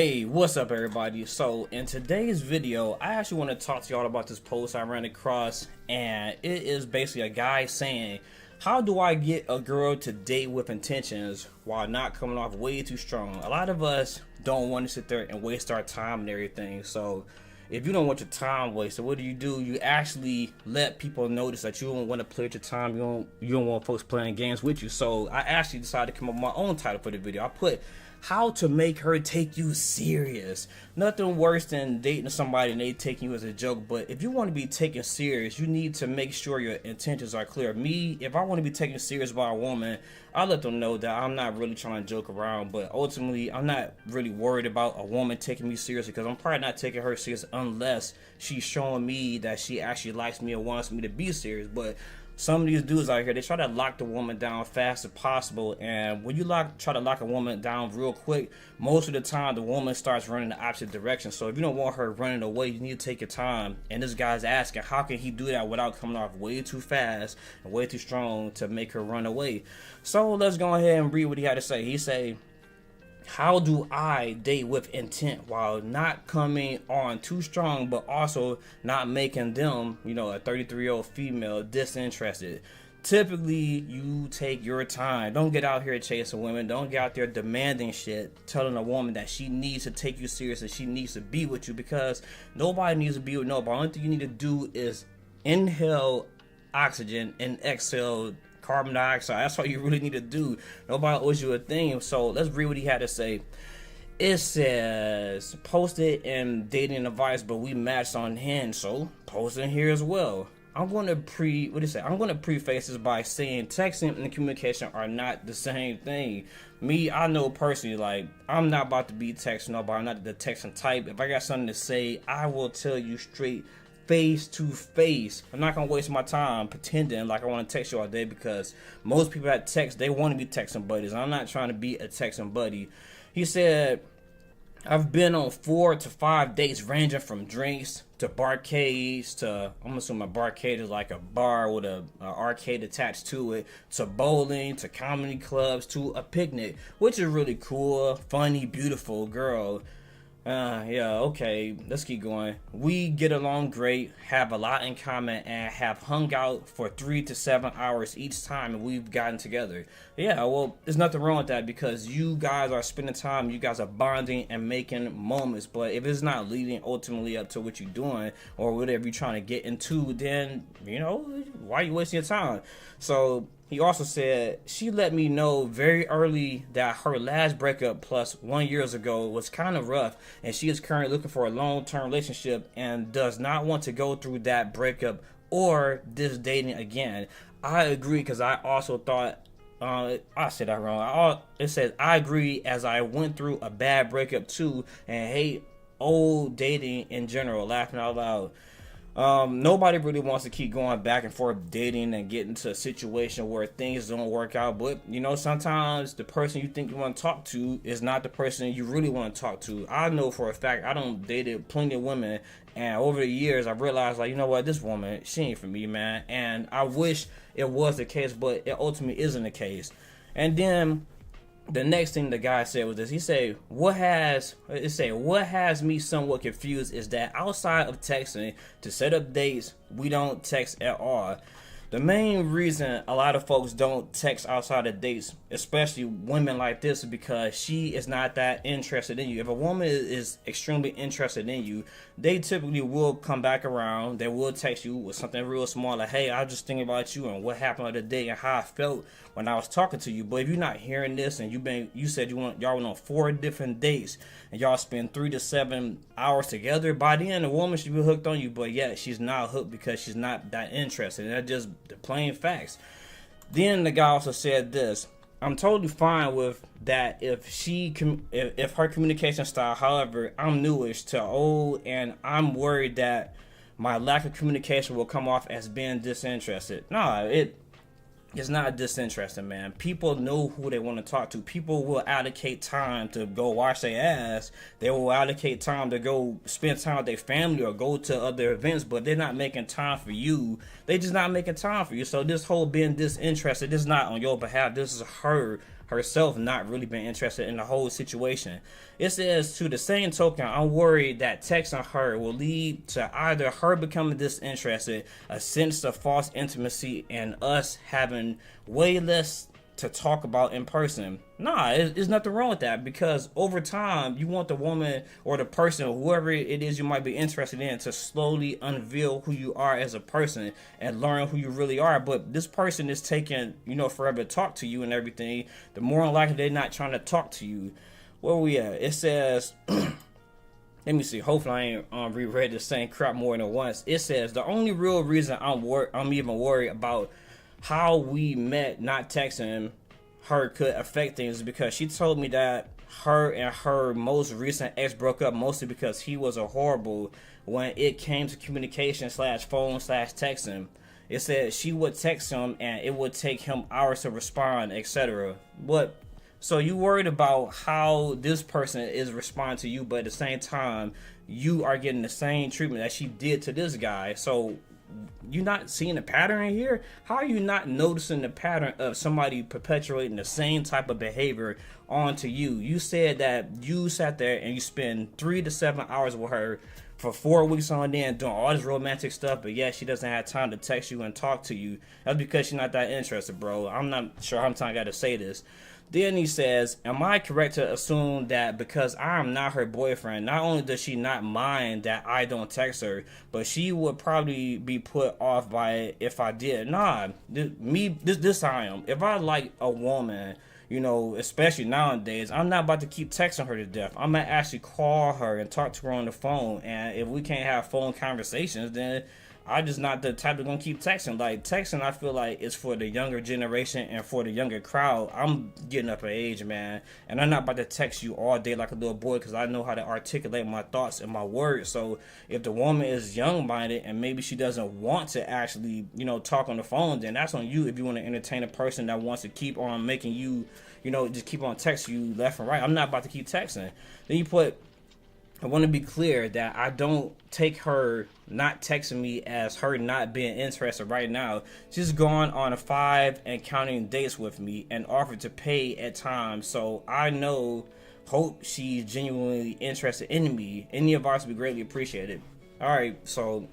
Hey, what's up everybody? So in today's video, I actually want to talk to y'all about this post I ran across, and it is basically a guy saying, how do I get a girl to date with intentions while not coming off way too strong? A lot of us don't want to sit there and waste our time and everything. So if you don't want your time wasted, what do? You actually let people notice that you don't want to play with your time. You don't want folks playing games with you. So I actually decided to come up with my own title for the video. I put how to make her take you serious. Nothing worse than dating somebody and they taking you as a joke. But if you want to be taken serious, you need to make sure your intentions are clear. Me, if I want to be taken serious by a woman, I let them know that I'm not really trying to joke around. But ultimately, I'm not really worried about a woman taking me seriously, because I'm probably not taking her serious unless she's showing me that she actually likes me or wants me to be serious. But some of these dudes out here, they try to lock the woman down fast as possible, and when you try to lock a woman down real quick, most of the time the woman starts running the opposite direction. So if you don't want her running away, you need to take your time. And this guy's asking, how can he do that without coming off way too fast and way too strong to make her run away? So let's go ahead and read what he had to say. He say, how do I date with intent while not coming on too strong, but also not making them, a 33-year-old female, disinterested? Typically, you take your time. Don't get out here chasing women. Don't get out there demanding shit, telling a woman that she needs to take you seriously, she needs to be with you, because nobody needs to be with nobody. Only thing you need to do is inhale oxygen and exhale carbon dioxide. That's all you really need to do. Nobody owes you a thing. So let's read what he had to say. It says, posted in dating advice, but we matched on Hinge, so post in here as well. I'm going to preface this by saying texting and communication are not the same thing. Me, I know personally, like, I'm not about to be texting nobody. I'm not the texting type. If I got something to say, I will tell you straight, face to face. I'm not gonna waste my time pretending like I want to text you all day, because most people that text, they want to be texting buddies. I'm not trying to be a texting buddy. He said, I've been on 4 to 5 dates ranging from drinks to barcades to, I'm assuming a barcade is like a bar with an arcade attached to it, to bowling, to comedy clubs, to a picnic, which is really cool, funny, beautiful girl. Yeah, okay, let's keep going. We get along great, have a lot in common, and have hung out for 3 to 7 hours each time we've gotten together. Yeah, well, there's nothing wrong with that, because you guys are spending time, you guys are bonding and making moments. But if it's not leading ultimately up to what you're doing or whatever you're trying to get into, then, why are you wasting your time? So he also said, she let me know very early that her last breakup plus 1 year ago was kind of rough, and she is currently looking for a long-term relationship and does not want to go through that breakup or this dating again. I agree, because I also thought, I said that wrong. It says, I agree, as I went through a bad breakup too and hate old dating in general, laughing out loud. Nobody really wants to keep going back and forth dating and get into a situation where things don't work out. But sometimes the person you think you want to talk to is not the person you really want to talk to. I know for a fact, I don't dated plenty of women, and over the years I realized, like, this woman, she ain't for me, man. And I wish it was the case, but it ultimately isn't the case. And then the next thing the guy said was this. He said, what has me somewhat confused is that outside of texting to set up dates, we don't text at all. The main reason a lot of folks don't text outside of dates, especially women like this, is because she is not that interested in you. If a woman is extremely interested in you, they typically will come back around. They will text you with something real small, like, hey, I was just thinking about you and what happened the other day and how I felt when I was talking to you. But if you're not hearing this, and you said y'all went on 4 different dates and y'all spend 3 to 7 hours together, by the end the woman should be hooked on you. But yet she's not hooked because she's not that interested. And that's just the plain facts. Then the guy also said this. I'm totally fine with that if her communication style, however, I'm newish to old, and I'm worried that my lack of communication will come off as being disinterested. No, it's not disinterested, man. People know who they want to talk to. People will allocate time to go wash their ass. They will allocate time to go spend time with their family or go to other events, but they're not making time for you. They just not making time for you. So this whole being disinterested, this is not on your behalf. This is her herself not really been interested in the whole situation. It says, to the same token, I'm worried that texting her will lead to either her becoming disinterested, a sense of false intimacy, and us having way less to talk about in person. Nah, there's nothing wrong with that, because over time you want the woman or the person, whoever it is you might be interested in, to slowly unveil who you are as a person and learn who you really are. But this person is taking, forever to talk to you and everything. The more likely they're not trying to talk to you. Where we at? It says let me see. Hopefully I ain't reread the same crap more than once. It says, the only real reason I'm even worried about how we met not texting her could affect things is because she told me that her and her most recent ex broke up mostly because he was a horrible when it came to communication / phone / texting. It said she would text him and it would take him hours to respond, etc. But so you worried about how this person is responding to you, but at the same time you are getting the same treatment that she did to this guy. So you're not seeing a pattern in here? How are you not noticing the pattern of somebody perpetuating the same type of behavior onto you? You said that you sat there and you spend 3 to 7 hours with her for 4 weeks on end doing all this romantic stuff, but yet she doesn't have time to text you and talk to you. That's because she's not that interested, bro. I'm not sure how many times I got to say this. Then he says, am I correct to assume that because I'm not her boyfriend, not only does she not mind that I don't text her, but she would probably be put off by it if I did? Nah, this how I am. If I like a woman, especially nowadays, I'm not about to keep texting her to death. I'm gonna actually call her and talk to her on the phone. And if we can't have phone conversations, then I'm just not the type that's gonna keep texting. Like, texting, I feel like it's for the younger generation and for the younger crowd. I'm getting up in age, man, and I'm not about to text you all day like a little boy, because I know how to articulate my thoughts and my words. So if the woman is young-minded and maybe she doesn't want to actually, talk on the phone, then that's on you. If you want to entertain a person that wants to keep on making you, just keep on texting you left and right, I'm not about to keep texting. Then you put, I want to be clear that I don't take her not texting me as her not being interested right now. She's gone on 5 and counting dates with me and offered to pay at times. So I hope she's genuinely interested in me. Any advice would be greatly appreciated. Alright, so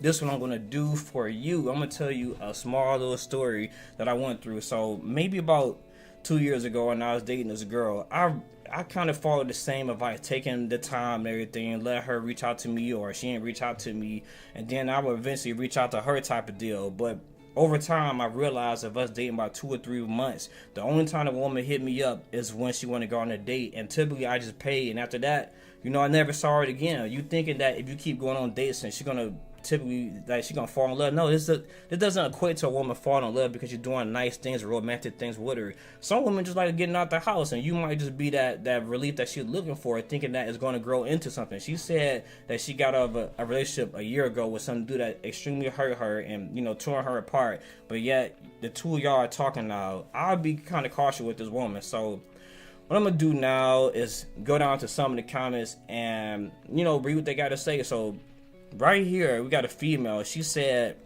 this one I'm going to do for you. I'm going to tell you a small little story that I went through. So maybe about 2 years ago when I was dating this girl, I kind of followed the same advice, taking the time and everything, let her reach out to me, or she didn't reach out to me, and then I would eventually reach out to her type of deal. But over time, I realized of us dating about 2 or 3 months, the only time a woman hit me up is when she want to go on a date, and typically I just pay, and after that, I never saw her again. You thinking that if you keep going on dates and she's gonna typically, like, she's gonna fall in love? No, this doesn't equate to a woman falling in love because you're doing nice things, romantic things with her. Some women just like getting out the house, and you might just be that relief that she's looking for, thinking that it's going to grow into something. She said that she got out of a relationship a year ago with some dude that extremely hurt her and tore her apart, but yet the two of y'all are talking now. I'll be kind of cautious with this woman. So what I'm gonna do now is go down to some of the comments and read what they got to say. So right here we got a female. She said,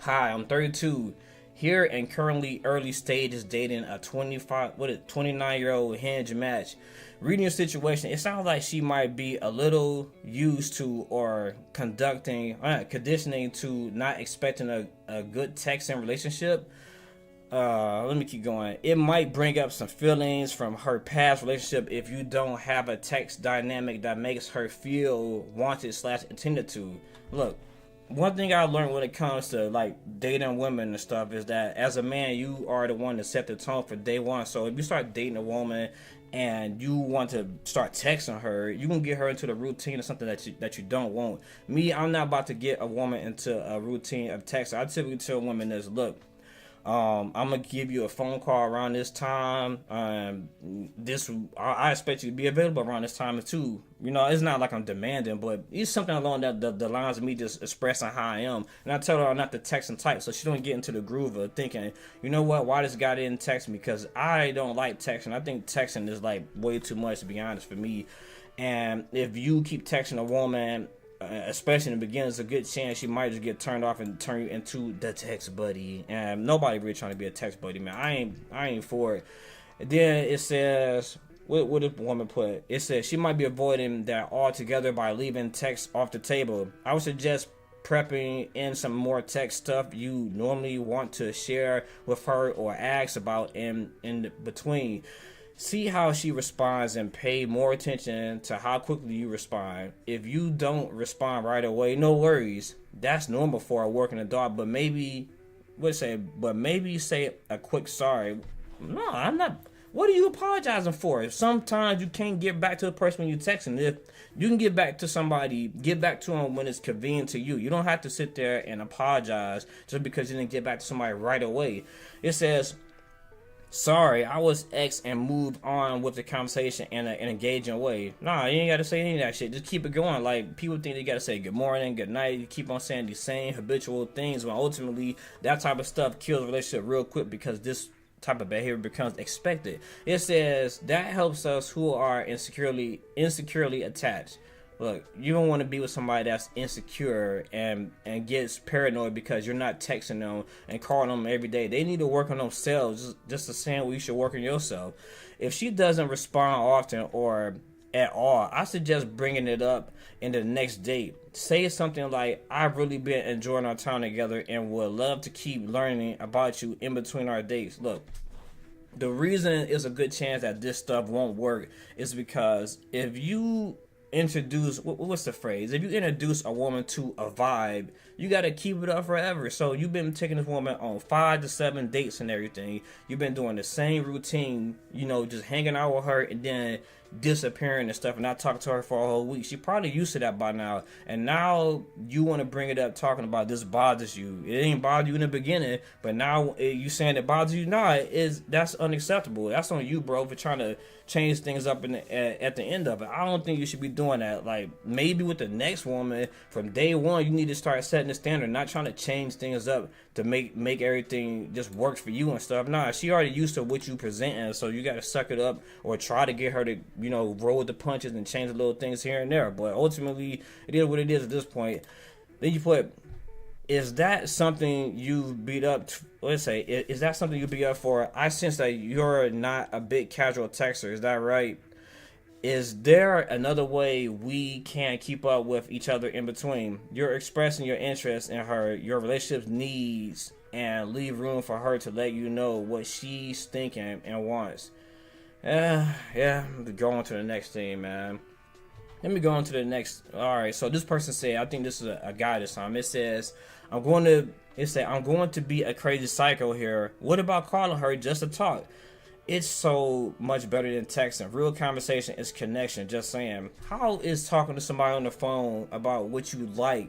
hi, I'm 32 here and currently early stages dating a 29-year-old hinge match. Reading your situation, it sounds like she might be a little used to or conditioning to not expecting a good texting relationship. Let me keep going. It might bring up some feelings from her past relationship if you don't have a text dynamic that makes her feel wanted / intended to. Look, one thing I learned when it comes to like dating women and stuff is that as a man, you are the one to set the tone for day one. So if you start dating a woman and you want to start texting her, you can get her into the routine of something that you don't want. Me, I'm not about to get a woman into a routine of text. I typically tell women this: look, I'm gonna give you a phone call around this time. I expect you to be available around this time too. It's not like I'm demanding, but it's something along the lines of me just expressing how I am. And I tell her I'm not the texting type, so she don't get into the groove of thinking, why this guy didn't text me? Because I don't like texting. I think texting is like way too much, to be honest, for me. And if you keep texting a woman, especially in the beginning, there's a good chance she might just get turned off and turn you into the text buddy. And nobody really trying to be a text buddy, man. I ain't for it. And then it says, what did the woman put? It says she might be avoiding that altogether by leaving text off the table. I would suggest prepping in some more text stuff you normally want to share with her or ask about in between. See how she responds and pay more attention to how quickly you respond. If you don't respond right away, no worries. That's normal for a working adult, but maybe say a quick sorry. No, I'm not. What are you apologizing for? Sometimes you can't get back to the person when you're texting. If you can get back to somebody, get back to them when it's convenient to you. You don't have to sit there and apologize just because you didn't get back to somebody right away. It says, sorry, I was X, and move on with the conversation in an engaging way. Nah, you ain't got to say any of that shit. Just keep it going. Like, people think they got to say good morning, good night. You keep on saying these same habitual things when ultimately that type of stuff kills a relationship real quick because this type of behavior becomes expected. It says that helps us who are insecurely attached. Look, you don't want to be with somebody that's insecure and gets paranoid because you're not texting them and calling them every day. They need to work on themselves just the same way you should work on yourself. If she doesn't respond often or at all, I suggest bringing it up in the next date. Say something like, I've really been enjoying our time together and would love to keep learning about you in between our dates. Look, the reason it's a good chance that this stuff won't work is because if you introduce, what's the phrase? If you introduce a woman to a vibe, you got to keep it up forever. So you've been taking this woman on 5 to 7 dates and everything. You've been doing the same routine, just hanging out with her and then disappearing and stuff and not talking to her for a whole week. She probably used to that by now, and now you want to bring it up talking about this bothers you. It ain't bothered you in the beginning, but now you saying it bothers you now. That's unacceptable. That's on you, bro, for trying to change things up at the end of it. I don't think you should be doing that. Like, maybe with the next woman from day one, you need to start setting the standard, not trying to change things up to make everything just work for you and stuff. Nah, she already used to what you presenting, so you got to suck it up or try to get her to roll with the punches and change the little things here and there. But ultimately, it is what it is at this point. Then you put, is that something you beat up? Let's say, is that something you beat up for? I sense that you're not a big casual texter. Is that right? Is there another way we can keep up with each other in between? You're expressing your interest in her, your relationship's needs, and leave room for her to let you know what she's thinking and wants. Yeah, go on to the next thing, man. Let me go on to the next. All right, so this person said, I think this is a guy this time. It says, I'm going to be a crazy psycho here. What about calling her just to talk? It's so much better than texting. Real conversation is connection. Just saying. How is talking to somebody on the phone about what you like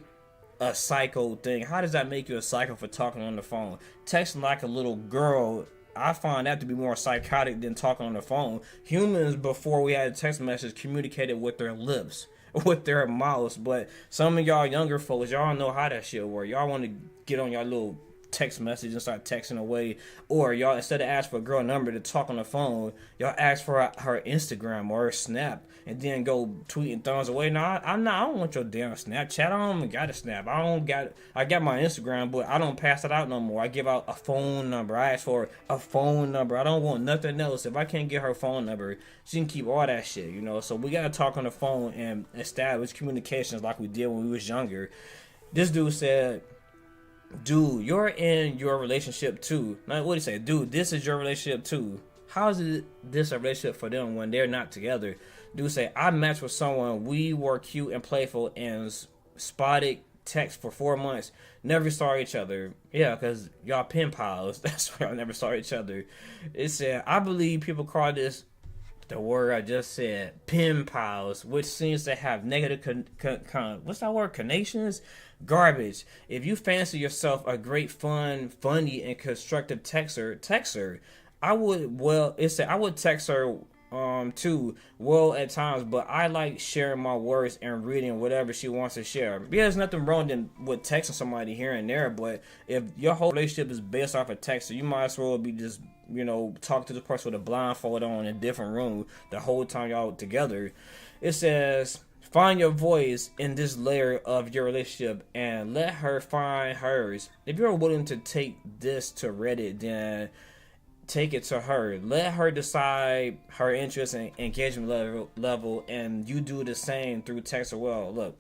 a psycho thing? How does that make you a psycho for talking on the phone? Texting like a little girl, I find that to be more psychotic than talking on the phone. Humans, before we had a text message, communicated with their lips, with their mouths. But some of y'all younger folks, y'all don't know how that shit work. Y'all want to get on your little text message and start texting away, or y'all, instead of ask for a girl number to talk on the phone, y'all ask for her Instagram or her Snap and then go tweeting thumbs away. No, I don't want your damn Snapchat. I don't even got a Snap. I got my Instagram, but I don't pass it out no more. I give out a phone number. I ask for a phone number. I don't want nothing else. If I can't get her phone number, she can keep all that shit, so we gotta talk on the phone and establish communications like we did when we was younger. This dude said, dude, you're in your relationship too. Now, what do you say? Dude, this is your relationship too. How is this a relationship for them when they're not together? Dude say, I matched with someone. We were cute and playful and spotted text for 4 months. Never saw each other. Yeah, because y'all pen pals. That's why y'all never saw each other. It said, I believe people call this, the word I just said, pen pals, which seems to have negative what's that word? Connotations? Garbage. If you fancy yourself a great, funny, and constructive texter, I would text her too, well, at times, but I like sharing my words and reading whatever she wants to share. Yeah, there's nothing wrong with texting somebody here and there, but if your whole relationship is based off of text, you might as well be just talk to the person with a blindfold on in a different room the whole time y'all together. It says, find your voice in this layer of your relationship and let her find hers. If you're willing to take this to Reddit, then take it to her. Let her decide her interest and engagement level, and you do the same through text as well. Look,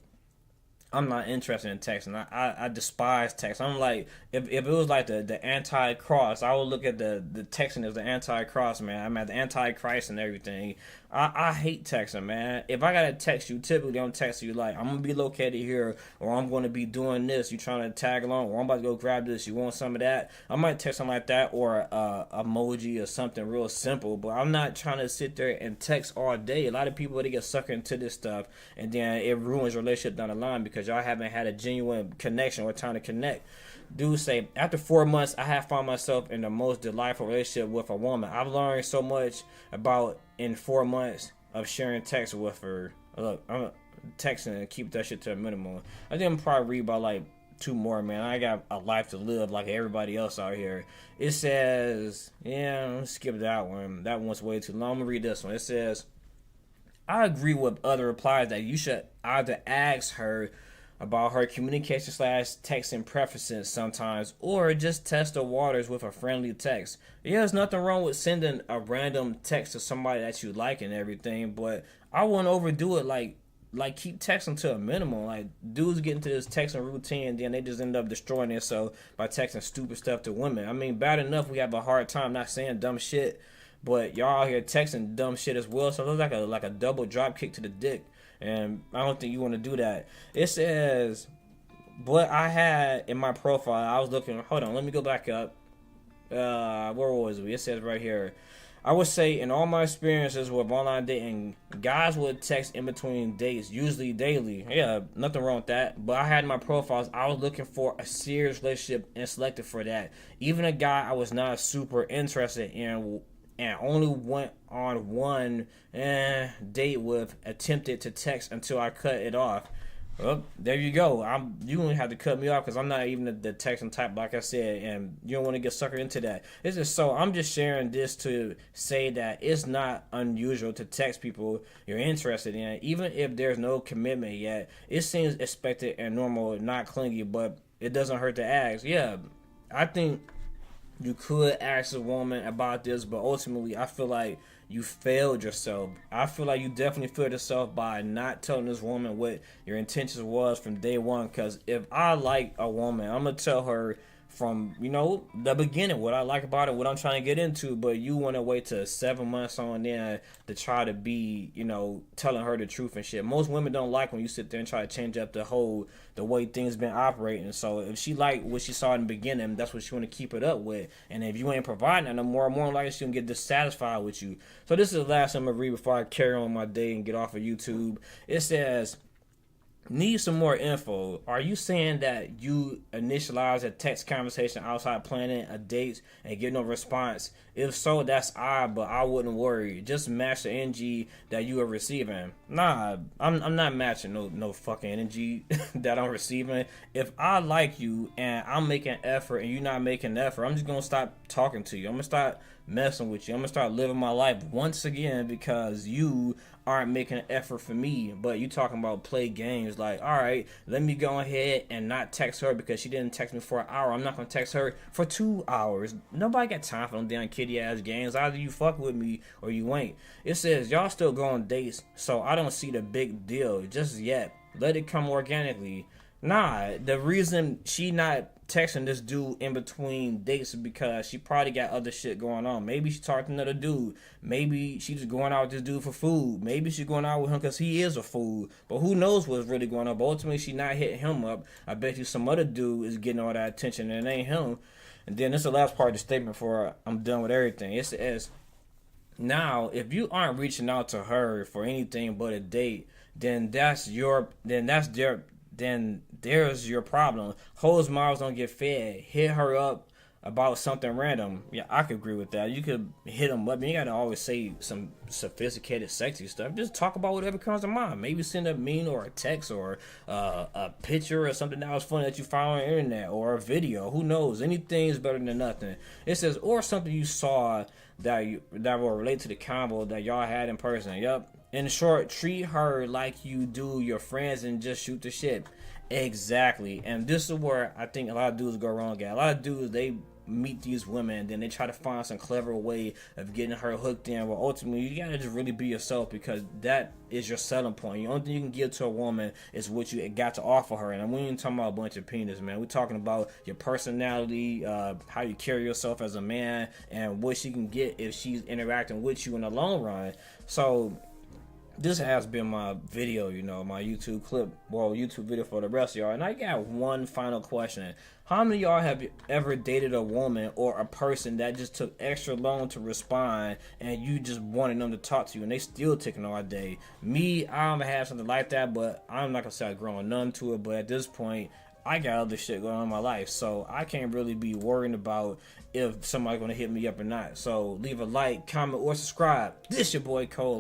I'm not interested in texting. I despise text. I'm like, if it was like the anti-cross, I would look at the texting as the anti-cross, man. I'm at the anti-Christ and everything. I hate texting, man. If I gotta text you, typically I'm texting you like, I'm gonna be located here, or I'm gonna be doing this. You trying to tag along, or I'm about to go grab this. You want some of that? I might text something like that, or emoji or something real simple. But I'm not trying to sit there and text all day. A lot of people, they get sucked into this stuff, and then it ruins your relationship down the line because y'all haven't had a genuine connection or time to connect. Dudes say, after 4 months, I have found myself in the most delightful relationship with a woman. I've learned so much about in 4 months of sharing text with her. Look, I'm texting and keep that shit to a minimum. I think I'm probably read about like 2 more, man. I got a life to live like everybody else out here. It says, yeah, let's skip that one. That one's way too long. I'm gonna read this one. It says, I agree with other replies that you should either ask her about her communication / texting preferences sometimes, or just test the waters with a friendly text. Yeah, there's nothing wrong with sending a random text to somebody that you like and everything, but I wouldn't overdo it. Like keep texting to a minimum. Like, dudes get into this texting routine and then they just end up destroying themselves by texting stupid stuff to women. I mean, bad enough we have a hard time not saying dumb shit, but y'all out here texting dumb shit as well, so it's like a double drop kick to the dick. And I don't think you want to do that. It says, what I had in my profile, I was looking, hold on, let me go back up. Where was we? It says right here, I would say in all my experiences with online dating, guys would text in between dates, usually daily. Yeah, nothing wrong with that. But I had in my profiles, I was looking for a serious relationship and selected for that. Even a guy I was not super interested in and only went on one date with, attempted to text until I cut it off. Well, there you go. You don't have to cut me off because I'm not even the texting type, like I said, and you don't want to get suckered into that. It's just so I'm just sharing this to say that it's not unusual to text people you're interested in, even if there's no commitment yet. It seems expected and normal, not clingy, but it doesn't hurt to ask. Yeah, I think you could ask a woman about this, but ultimately I feel like you failed yourself. I feel like you definitely failed yourself by not telling this woman what your intentions was from day one. Because if I like a woman, I'm going to tell her from, the beginning what I like about it, what I'm trying to get into. But you want to wait till 7 months on there to try to be, telling her the truth and shit. Most women don't like when you sit there and try to change up the way things been operating. So if she like what she saw in the beginning, that's what she want to keep it up with. And if you ain't providing that no more likely she gonna get dissatisfied with you. So this is the last I'm gonna read before I carry on my day and get off of YouTube. It says, need some more info. Are you saying that you initialize a text conversation outside planning a date and get no response? If so, that's odd, but I wouldn't worry. Just match the energy that you are receiving. Nah, I'm not matching no fucking energy that I'm receiving. If I like you and I'm making effort and you're not making effort, I'm just gonna stop talking to you. I'm gonna start messing with you. I'm gonna start living my life once again because you aren't making an effort for me. But you talking about play games like, all right, let me go ahead and not text her because she didn't text me for an hour. I'm not gonna text her for 2 hours. Nobody got time for them damn kitty ass games. Either you fuck with me or you ain't. It says y'all still go on dates, so I don't see the big deal just yet. Let it come organically. Nah, the reason she not texting this dude in between dates is because she probably got other shit going on. Maybe she talked to another dude. Maybe she just going out with this dude for food. Maybe she's going out with him because he is a fool. But who knows what's really going on. But ultimately, she not hitting him up. I bet you some other dude is getting all that attention and it ain't him. And then this is the last part of the statement before I'm done with everything. It says, now, if you aren't reaching out to her for anything but a date, then there's your problem. Hoes mouths don't get fed. Hit her up about something random. Yeah, I could agree with that. You could hit them up. You gotta always say some sophisticated, sexy stuff. Just talk about whatever comes to mind. Maybe send a meme or a text or a picture or something that was funny that you found on the internet or a video. Who knows? Anything is better than nothing. It says, or something you saw that will relate to the combo that y'all had in person. Yep. In short, treat her like you do your friends and just shoot the shit. Exactly. And this is where I think a lot of dudes go wrong at. A lot of dudes, they meet these women, and then they try to find some clever way of getting her hooked in. Well, ultimately, you gotta just really be yourself, because that is your selling point. The only thing you can give to a woman is what you got to offer her. And we ain't talking about a bunch of penis, man. We're talking about your personality, how you carry yourself as a man, and what she can get if she's interacting with you in the long run. So this has been my video, my YouTube clip, YouTube video for the rest of y'all. And I got one final question. How many of y'all have ever dated a woman or a person that just took extra long to respond, and you just wanted them to talk to you and they still taking all day? Me, I don't have something like that, but I'm not gonna say I'm growing none to it. But at this point, I got other shit going on in my life, so I can't really be worrying about if somebody's gonna hit me up or not. So leave a like, comment, or subscribe. This your boy Cole.